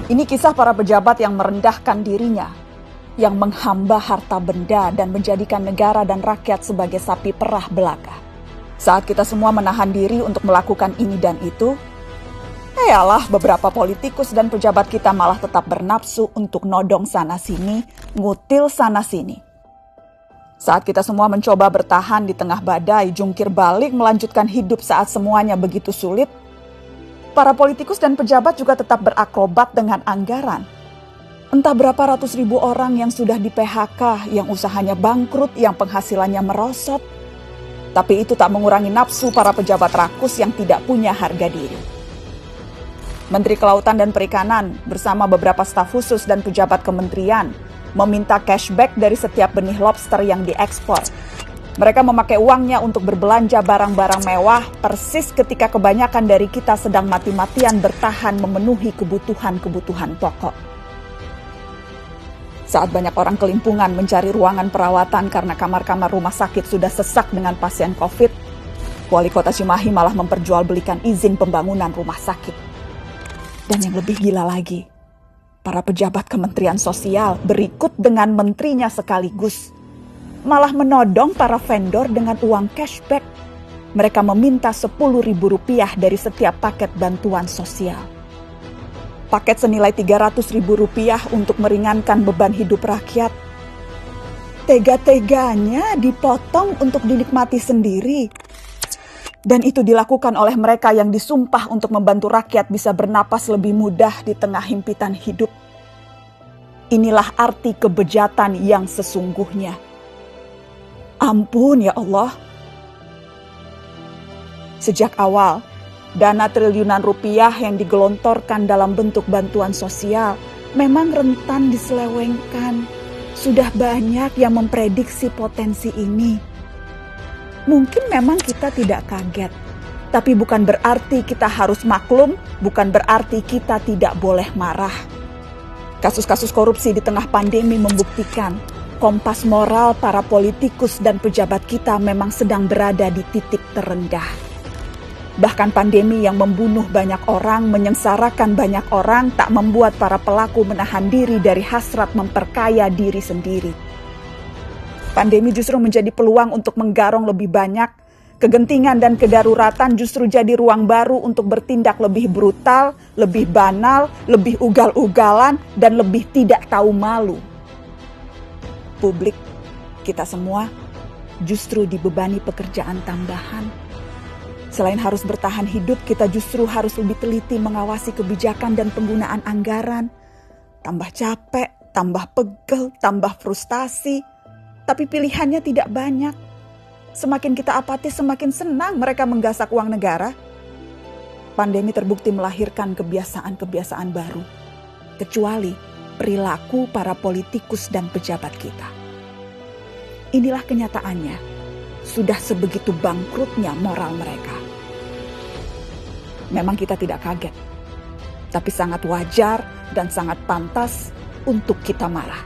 Ini kisah para pejabat yang merendahkan dirinya, yang menghamba harta benda dan menjadikan negara dan rakyat sebagai sapi perah belaka. Saat kita semua menahan diri untuk melakukan ini dan itu, beberapa politikus dan pejabat kita malah tetap bernafsu untuk nodong sana-sini, ngutil sana-sini. Saat kita semua mencoba bertahan di tengah badai, jungkir balik melanjutkan hidup saat semuanya begitu sulit, para politikus dan pejabat juga tetap berakrobat dengan anggaran. Entah berapa ratus ribu orang yang sudah di PHK, yang usahanya bangkrut, yang penghasilannya merosot. Tapi itu tak mengurangi nafsu para pejabat rakus yang tidak punya harga diri. Menteri Kelautan dan Perikanan bersama beberapa staf khusus dan pejabat kementerian meminta cashback dari setiap benih lobster yang diekspor. Mereka memakai uangnya untuk berbelanja barang-barang mewah persis ketika kebanyakan dari kita sedang mati-matian bertahan memenuhi kebutuhan-kebutuhan pokok. Saat banyak orang kelimpungan mencari ruangan perawatan karena kamar-kamar rumah sakit sudah sesak dengan pasien COVID, Wali Kota Cimahi malah memperjualbelikan izin pembangunan rumah sakit. Dan yang lebih gila lagi, para pejabat Kementerian Sosial berikut dengan menterinya sekaligus malah menodong para vendor dengan uang cashback. Mereka meminta Rp10.000 dari setiap paket bantuan sosial. Paket senilai Rp300.000 untuk meringankan beban hidup rakyat. Tega-teganya dipotong untuk dinikmati sendiri. Dan itu dilakukan oleh mereka yang disumpah untuk membantu rakyat bisa bernapas lebih mudah di tengah himpitan hidup. Inilah arti kebejatan yang sesungguhnya. Ampun ya Allah. Sejak awal, dana triliunan rupiah yang digelontorkan dalam bentuk bantuan sosial memang rentan diselewengkan. Sudah banyak yang memprediksi potensi ini. Mungkin memang kita tidak kaget, tapi bukan berarti kita harus maklum, bukan berarti kita tidak boleh marah. Kasus-kasus korupsi di tengah pandemi membuktikan kompas moral para politikus dan pejabat kita memang sedang berada di titik terendah. Bahkan pandemi yang membunuh banyak orang, menyengsarakan banyak orang, tak membuat para pelaku menahan diri dari hasrat memperkaya diri sendiri. Pandemi justru menjadi peluang untuk menggarong lebih banyak. Kegentingan dan kedaruratan justru jadi ruang baru untuk bertindak lebih brutal, lebih banal, lebih ugal-ugalan, dan lebih tidak tahu malu. Publik, kita semua justru dibebani pekerjaan tambahan. Selain harus bertahan hidup, kita justru harus lebih teliti mengawasi kebijakan dan penggunaan anggaran. Tambah capek, tambah pegel, tambah frustasi. Tapi pilihannya tidak banyak. Semakin kita apatis, semakin senang mereka menggasak uang negara. Pandemi terbukti melahirkan kebiasaan-kebiasaan baru. Kecuali perilaku para politikus dan pejabat kita. Inilah kenyataannya, sudah sebegitu bangkrutnya moral mereka. Memang kita tidak kaget, tapi sangat wajar dan sangat pantas untuk kita marah.